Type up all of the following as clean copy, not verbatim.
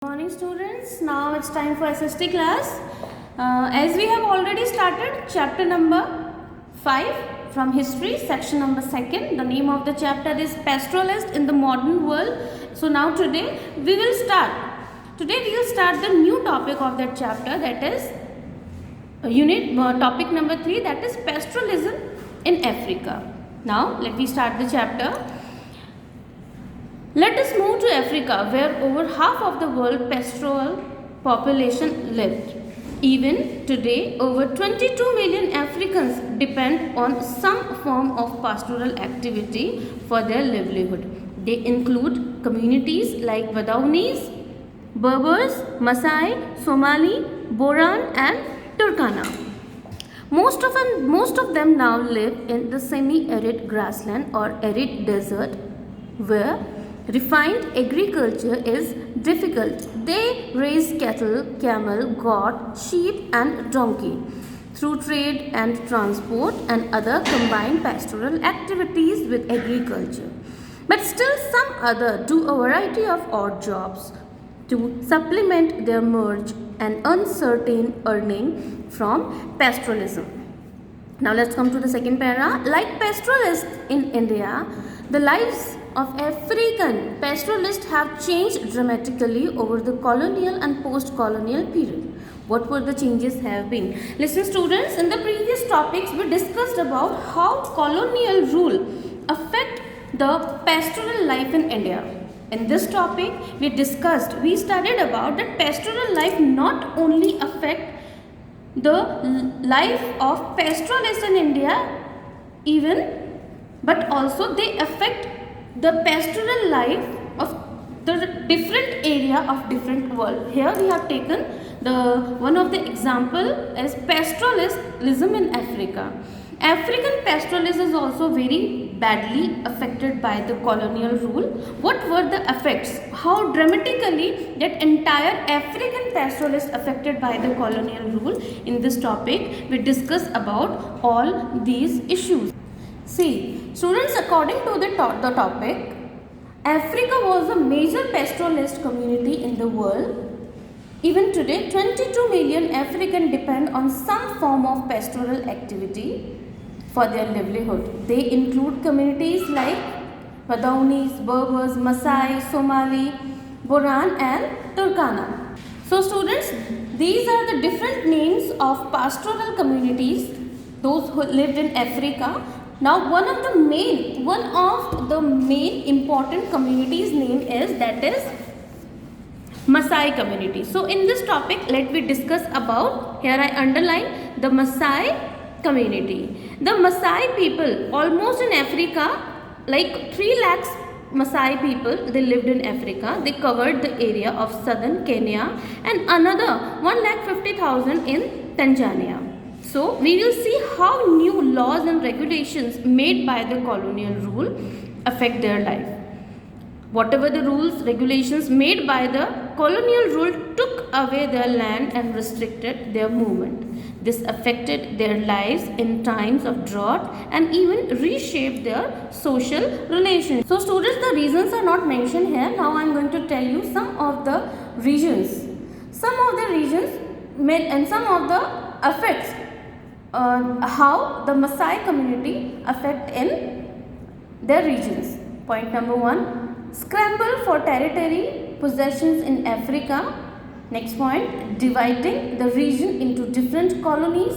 Morning students, now it's time for SST class. As we have already started chapter number 5 from history, section number 2nd. The name of the chapter is Pastoralist in the Modern World. So now today we will start the new topic of that chapter, that is topic number 3, that is pastoralism in Africa. Now let me start the chapter. Let us move to Africa, where over half of the world pastoral population lived. Even today, over 22 million Africans depend on some form of pastoral activity for their livelihood. They include communities like Wadawnis, Berbers, Maasai, Somali, Boran and Turkana. Most of them now live in the semi-arid grassland or arid desert, where refined agriculture is difficult. They raise cattle, camel, goat, sheep and donkey. Through trade and transport and other combined pastoral activities with agriculture. But still some other do a variety of odd jobs to supplement their merge and uncertain earning from pastoralism. Now let's come to the second para. Like pastoralists in India, the lives of African pastoralists have changed dramatically over the colonial and post-colonial period. What were the changes have been? Listen students, in the previous topics we discussed about how colonial rule affect the pastoral life in India. In this topic we studied about that pastoral life not only affect the life of pastoralists in India but also they affect the pastoral life of the different area of different world. Here we have taken one of the example as pastoralism in Africa. African pastoralism is also very badly affected by the colonial rule. What were the effects? How dramatically that entire African pastoralist affected by the colonial rule? In this topic we discuss about all these issues. See, students, according to the topic, Africa was a major pastoralist community in the world. Even today, 22 million Africans depend on some form of pastoral activity for their livelihood. They include communities like Wadawnis, Berbers, Maasai, Somali, Boran and Turkana. So students, these are the different names of pastoral communities, those who lived in Africa. Now one of the main important communities name is Maasai community. So in this topic let me discuss about, here I underline the Maasai community. The Maasai people, almost in Africa, like 3 lakhs Maasai people, they lived in Africa. They covered the area of southern Kenya and another 1,50,000 in Tanzania. So we will see how new laws and regulations made by the colonial rule affect their life. Whatever the rules, regulations made by the colonial rule took away their land and restricted their movement. This affected their lives in times of drought and even reshaped their social relations. So students, the reasons are not mentioned here. Now I am going to tell you some of the regions. Some of the regions made and some of the effects how the Maasai community affect in their regions. Point number 1, scramble for territory, possessions in Africa. Next point, dividing the region into different colonies.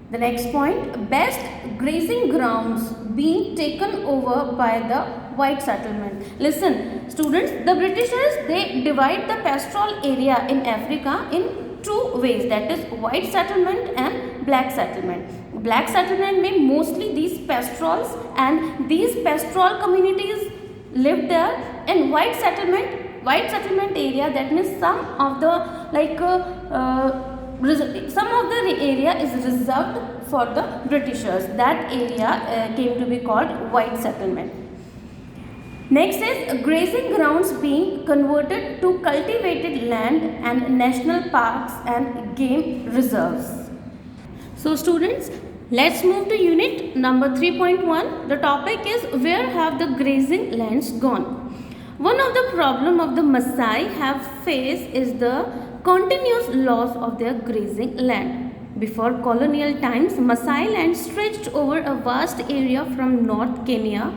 The next point, best grazing grounds being taken over by the white settlement. Listen students, the Britishers, they divide the pastoral area in Africa in 2 ways, that is white settlement and black settlement. Black settlement means mostly these pastorals and these pastoral communities lived there, and white settlement area, that means some of the area is reserved for the Britishers. That area came to be called white settlement. Next is grazing grounds being converted to cultivated land and national parks and game reserves. So students, let's move to unit number 3.1. The topic is, where have the grazing lands gone? One of the problem of the Maasai have faced is the continuous loss of their grazing land. Before colonial times, Maasai land stretched over a vast area from North Kenya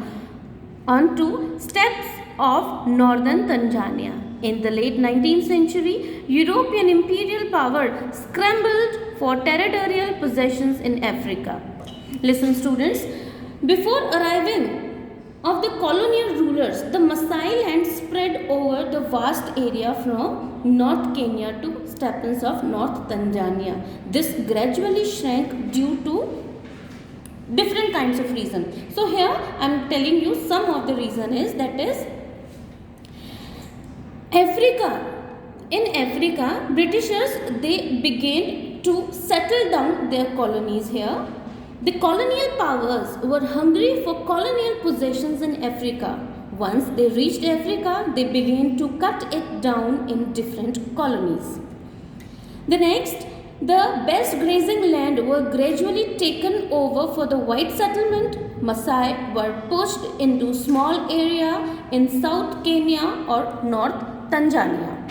onto steppes of northern Tanzania. In the late 19th century, European imperial power scrambled for territorial possessions in Africa. Listen students, before arriving of the colonial rulers, the Maasai land spread over the vast area from North Kenya to steppes of North Tanzania. This gradually shrank due to different kinds of reason. So here I am telling you some of the reason is, that is Africa. In Africa, Britishers, they began to settle down their colonies here. The colonial powers were hungry for colonial possessions in Africa. Once they reached Africa, they began to cut it down in different colonies. The next, the best grazing land were gradually taken over for the white settlement. Maasai were pushed into small area in South Kenya or North Tanzania.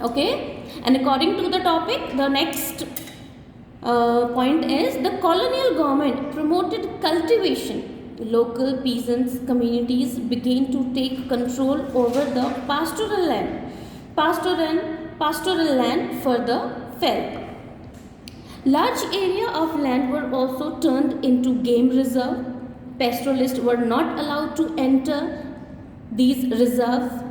Okay, and according to the topic, the next point is the colonial government promoted cultivation. Local peasants communities began to take control over the pastoral land. Pastoral land further fell. Large area of land were also turned into game reserve. Pastoralists were not allowed to enter these reserves.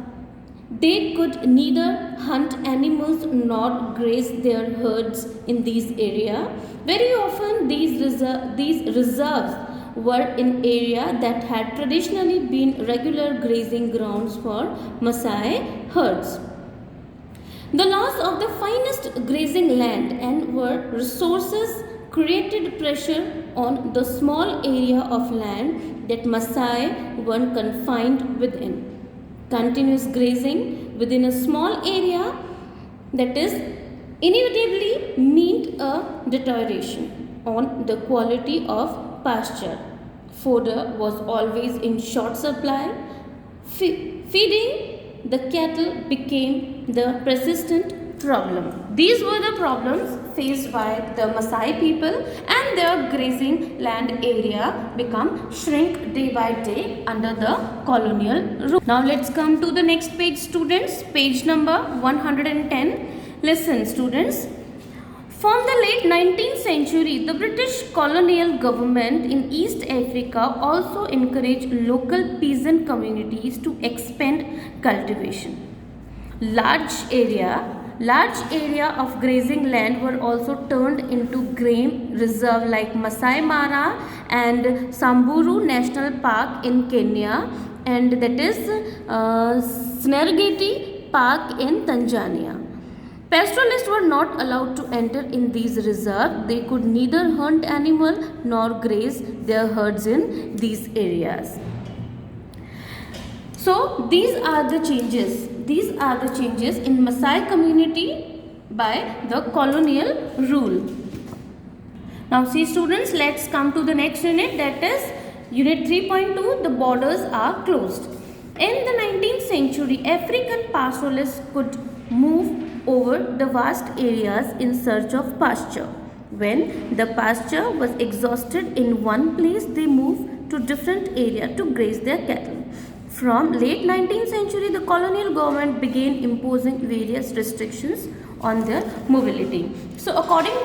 They could neither hunt animals nor graze their herds in these areas. Very often these reserves were in area that had traditionally been regular grazing grounds for Maasai herds. The loss of the finest grazing land and were resources created pressure on the small area of land that Maasai were confined within. Continuous grazing within a small area, that is, inevitably meant a deterioration on the quality of pasture. Fodder was always in short supply. Feeding the cattle became the persistent problem. These were the problems faced by the Maasai people, and their grazing land area become shrink day by day under the colonial rule. Now let's come to the next page, students. Page number 110. Listen students. From the late 19th century, the British colonial government in East Africa also encouraged local peasant communities to expand cultivation. Large area of grazing land were also turned into game reserve like Masai Mara and Samburu National Park in Kenya, and that is Serengeti Park in Tanzania. Pastoralists were not allowed to enter in these reserves. They could neither hunt animal nor graze their herds in these areas. So these are the changes. These are the changes in Maasai community by the colonial rule. Now see students, let's come to the next unit, that is unit 3.2, the borders are closed. In the 19th century, African pastoralists could move over the vast areas in search of pasture. When the pasture was exhausted in one place, they moved to different area to graze their cattle. From late 19th century, the colonial government began imposing various restrictions on their mobility. So according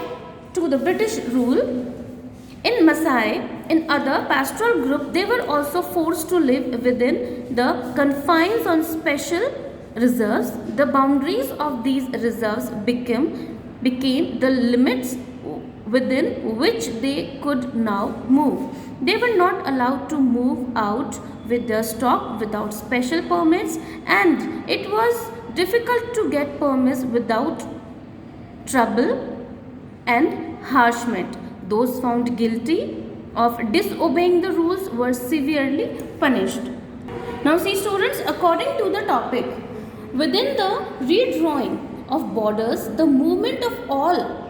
to the British rule, in Maasai, in other pastoral group, they were also forced to live within the confines on special reserves. The boundaries of these reserves became the limits within which they could now move. They were not allowed to move out with their stock without special permits, and it was difficult to get permits without trouble and harassment. Those found guilty of disobeying the rules were severely punished. Now see students, according to the topic, within the redrawing of borders, the movement of all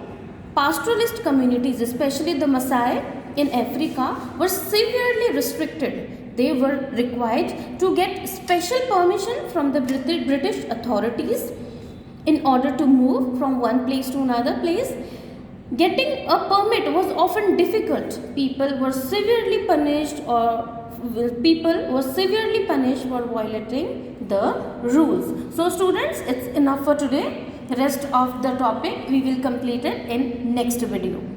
pastoralist communities, especially the Maasai in Africa, were severely restricted. They were required to get special permission from the British authorities in order to move from one place to another place. Getting a permit was often difficult. People were severely punished for violating the rules. So students, it's enough for today. Rest of the topic we will complete it in next video.